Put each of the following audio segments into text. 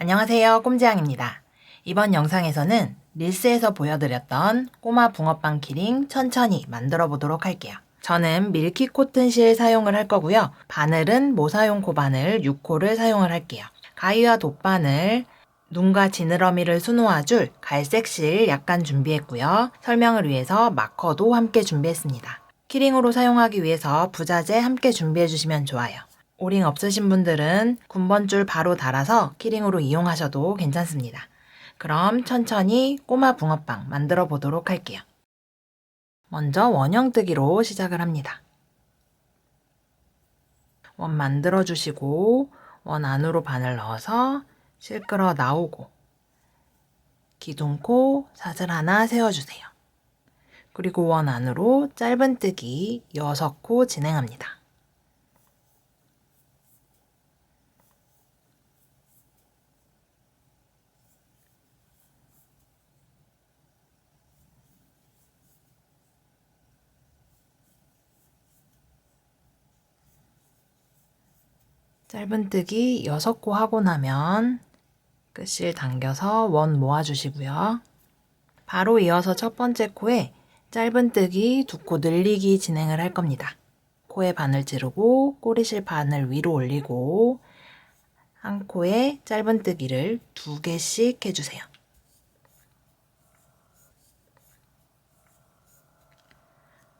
안녕하세요, 꼼지양입니다. 이번 영상에서는 릴스에서 보여드렸던 꼬마 붕어빵 키링 천천히 만들어 보도록 할게요. 저는 밀키 코튼실 사용을 할 거고요. 바늘은 모사용 코바늘 6호를 사용을 할게요. 가위와 돗바늘, 눈과 지느러미를 수놓아줄 갈색 실 약간 준비했고요. 설명을 위해서 마커도 함께 준비했습니다. 키링으로 사용하기 위해서 부자재 함께 준비해 주시면 좋아요. 오링 없으신 분들은 군번줄 바로 달아서 키링으로 이용하셔도 괜찮습니다. 그럼 천천히 꼬마 붕어빵 만들어 보도록 할게요. 먼저 원형뜨기로 시작을 합니다. 원 만들어 주시고 원 안으로 바늘 넣어서 실 끌어 나오고 기둥코 사슬 하나 세워주세요. 그리고 원 안으로 짧은뜨기 6코 진행합니다. 짧은뜨기 6코 하고 나면 끝실 당겨서 원 모아주시고요. 바로 이어서 첫 번째 코에 짧은뜨기 2코 늘리기 진행을 할 겁니다. 코에 바늘 찌르고 꼬리실 바늘 위로 올리고 한 코에 짧은뜨기를 2개씩 해주세요.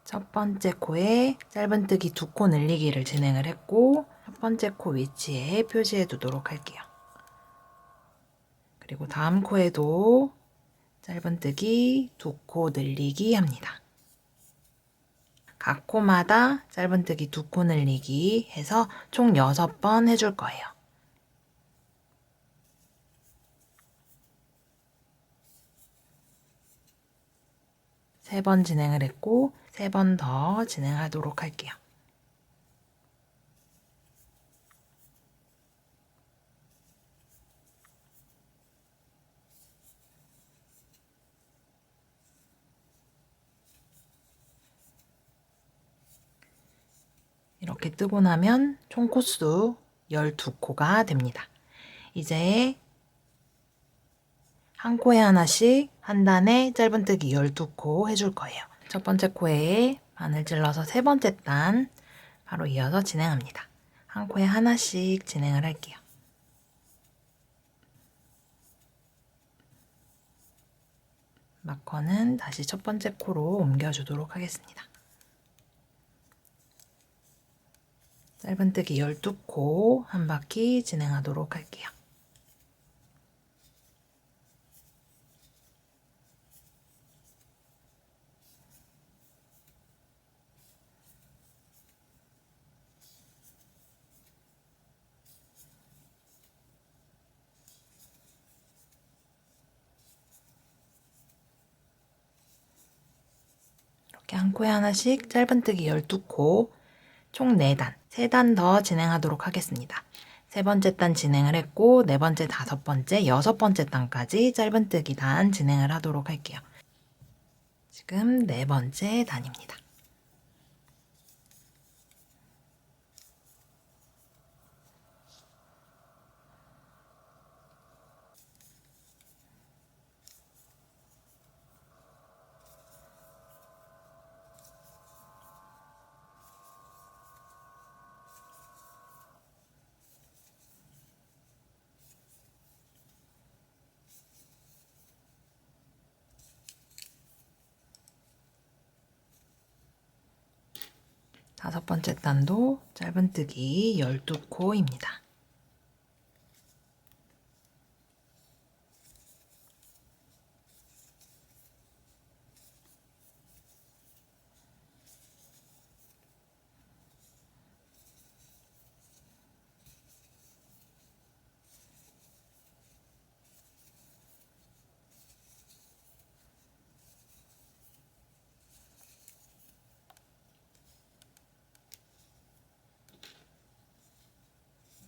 첫 번째 코에 짧은뜨기 2코 늘리기를 진행을 했고 첫 번째 코 위치에 표시해 두도록 할게요. 그리고 다음 코에도 짧은뜨기 2코 늘리기 합니다. 각 코마다 짧은뜨기 2코 늘리기 해서 총 6번 해줄 거예요. 세 번 진행을 했고 3번 더 진행하도록 할게요. 이렇게 뜨고 나면 총 코수 12코가 됩니다. 이제 한 코에 하나씩 한 단에 짧은뜨기 12코 해줄 거예요. 첫 번째 코에 바늘 찔러서 세 번째 단 바로 이어서 진행합니다. 한 코에 하나씩 진행을 할게요. 마커는 다시 첫 번째 코로 옮겨주도록 하겠습니다. 짧은뜨기 12코 한 바퀴 진행하도록 할게요. 이렇게 한 코에 하나씩 짧은뜨기 12코 총 4단, 3단 더 진행하도록 하겠습니다. 세 번째 단 진행을 했고 네 번째, 다섯 번째, 여섯 번째 단까지 짧은뜨기 단 진행을 하도록 할게요. 지금 네 번째 단입니다. 다섯 번째 단도 짧은뜨기 12코입니다.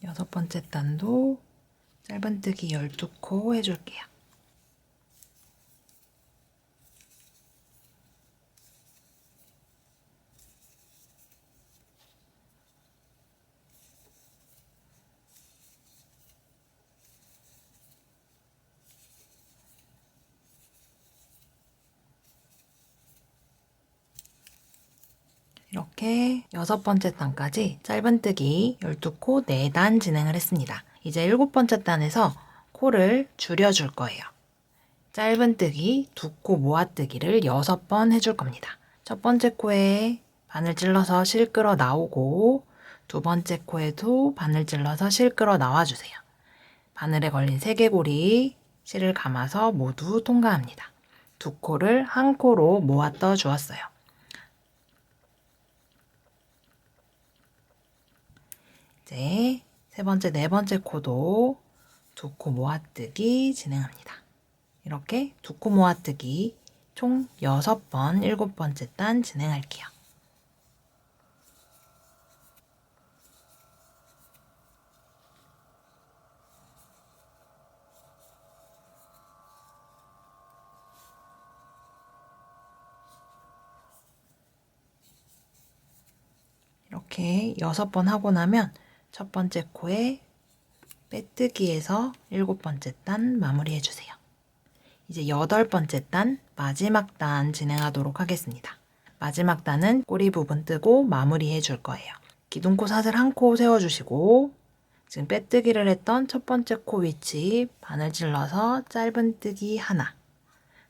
여섯 번째 단도 짧은뜨기 12코 해줄게요. 이렇게 6번째 단까지 짧은뜨기 12코 4단 진행을 했습니다. 이제 7번째 단에서 코를 줄여줄 거예요. 짧은뜨기 2코 모아뜨기를 6번 해줄 겁니다. 첫 번째 코에 바늘 찔러서 실 끌어 나오고 두 번째 코에도 바늘 찔러서 실 끌어 나와주세요. 바늘에 걸린 3개골이 실을 감아서 모두 통과합니다. 2코를 한 코로 모아 떠 주었어요. 이제 세 번째, 네 번째 코도 2코 모아뜨기 진행합니다. 이렇게 2코 모아뜨기 총 6번 7번째 단 진행할게요. 이렇게 6번 하고 나면 첫 번째 코에 빼뜨기에서 7번째 단 마무리해 주세요. 이제 8번째 단, 마지막 단 진행하도록 하겠습니다. 마지막 단은 꼬리 부분 뜨고 마무리해 줄 거예요. 기둥코 사슬 한 코 세워주시고 지금 빼뜨기를 했던 첫 번째 코 위치 바늘 찔러서 짧은뜨기 하나,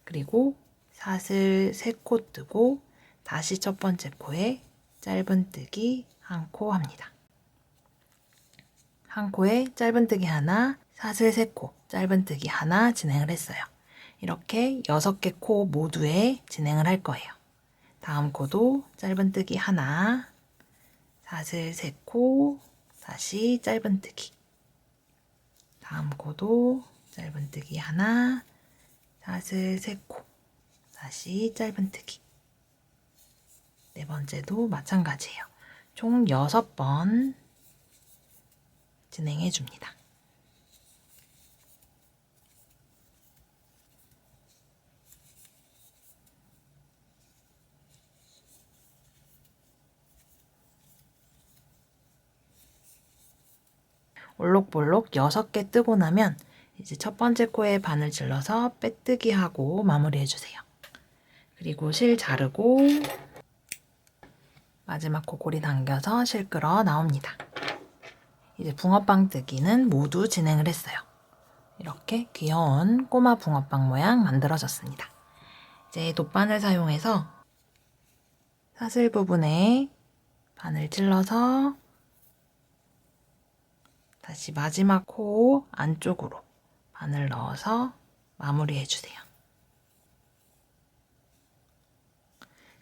그리고 사슬 3코 뜨고 다시 첫 번째 코에 짧은뜨기 한 코 합니다. 한 코에 짧은뜨기 하나, 사슬 3코, 짧은뜨기 하나 진행을 했어요. 이렇게 6개 코 모두에 진행을 할 거예요. 다음 코도 짧은뜨기 하나, 사슬 3코, 다시 짧은뜨기. 다음 코도 짧은뜨기 하나, 사슬 3코, 다시 짧은뜨기. 네 번째도 마찬가지예요. 총 6번 진행해 줍니다. 올록볼록 6개 뜨고 나면 이제 첫 번째 코에 바늘 질러서 빼뜨기 하고 마무리해 주세요. 그리고 실 자르고 마지막 코 고리 당겨서 실 끌어 나옵니다. 이제 붕어빵 뜨기는 모두 진행을 했어요. 이렇게 귀여운 꼬마 붕어빵 모양 만들어졌습니다. 이제 돗바늘 사용해서 사슬 부분에 바늘 찔러서 다시 마지막 코 안쪽으로 바늘 넣어서 마무리해 주세요.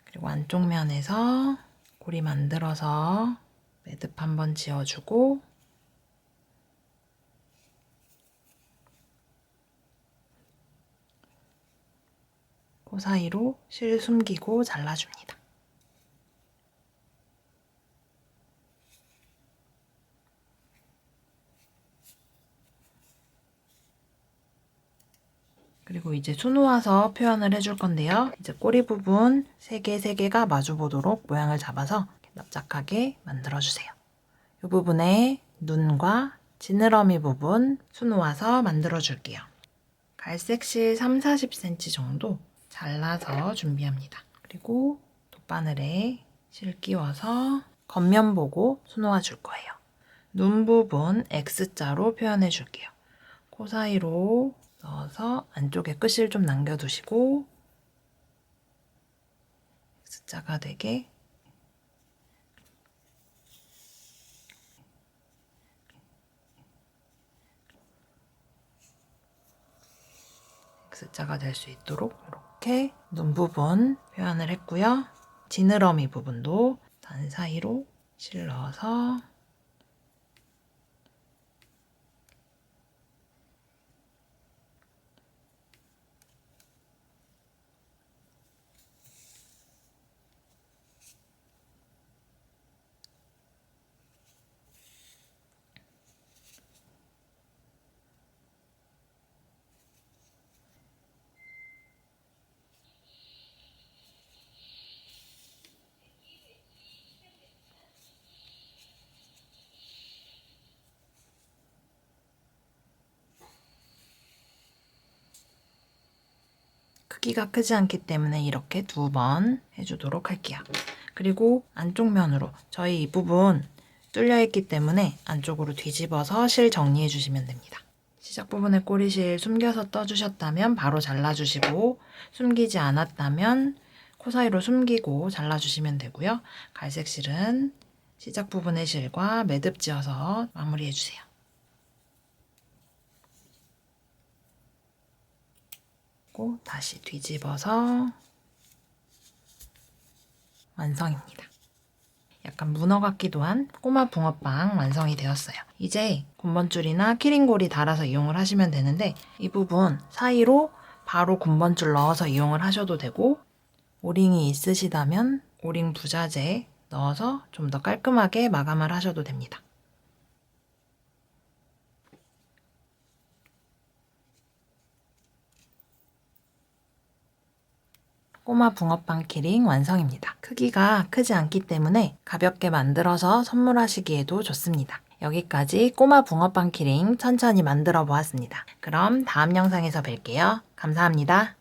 그리고 안쪽 면에서 고리 만들어서 매듭 한번 지어주고 그 사이로 실 숨기고 잘라줍니다. 그리고 이제 수놓아서 표현을 해줄 건데요. 이제 꼬리 부분 3개가 마주 보도록 모양을 잡아서 납작하게 만들어주세요. 이 부분에 눈과 지느러미 부분 수놓아서 만들어줄게요. 갈색 실 30-40cm 정도 잘라서 준비합니다. 그리고 돗바늘에 실 끼워서 겉면 보고 수놓아 줄 거예요. 눈 부분 X자로 표현해 줄게요. 코 사이로 넣어서 안쪽에 끝을 좀 남겨두시고 X자가 되게 X자가 될 수 있도록 이렇게 눈 부분 표현을 했고요. 지느러미 부분도 단 사이로 실 넣어서 크기가 크지 않기 때문에 이렇게 2번 해주도록 할게요. 그리고 안쪽 면으로 저희 이 부분 뚫려 있기 때문에 안쪽으로 뒤집어서 실 정리해 주시면 됩니다. 시작 부분에 꼬리실 숨겨서 떠주셨다면 바로 잘라주시고, 숨기지 않았다면 코 사이로 숨기고 잘라주시면 되고요. 갈색 실은 시작 부분의 실과 매듭 지어서 마무리해 주세요. 그리고 다시 뒤집어서 완성입니다. 약간 문어 같기도 한 꼬마 붕어빵 완성이 되었어요. 이제 군번줄이나 키링고리 달아서 이용을 하시면 되는데, 이 부분 사이로 바로 군번줄 넣어서 이용을 하셔도 되고, 오링이 있으시다면 오링 부자재 넣어서 좀 더 깔끔하게 마감을 하셔도 됩니다. 꼬마 붕어빵 키링 완성입니다. 크기가 크지 않기 때문에 가볍게 만들어서 선물하시기에도 좋습니다. 여기까지 꼬마 붕어빵 키링 천천히 만들어 보았습니다. 그럼 다음 영상에서 뵐게요. 감사합니다.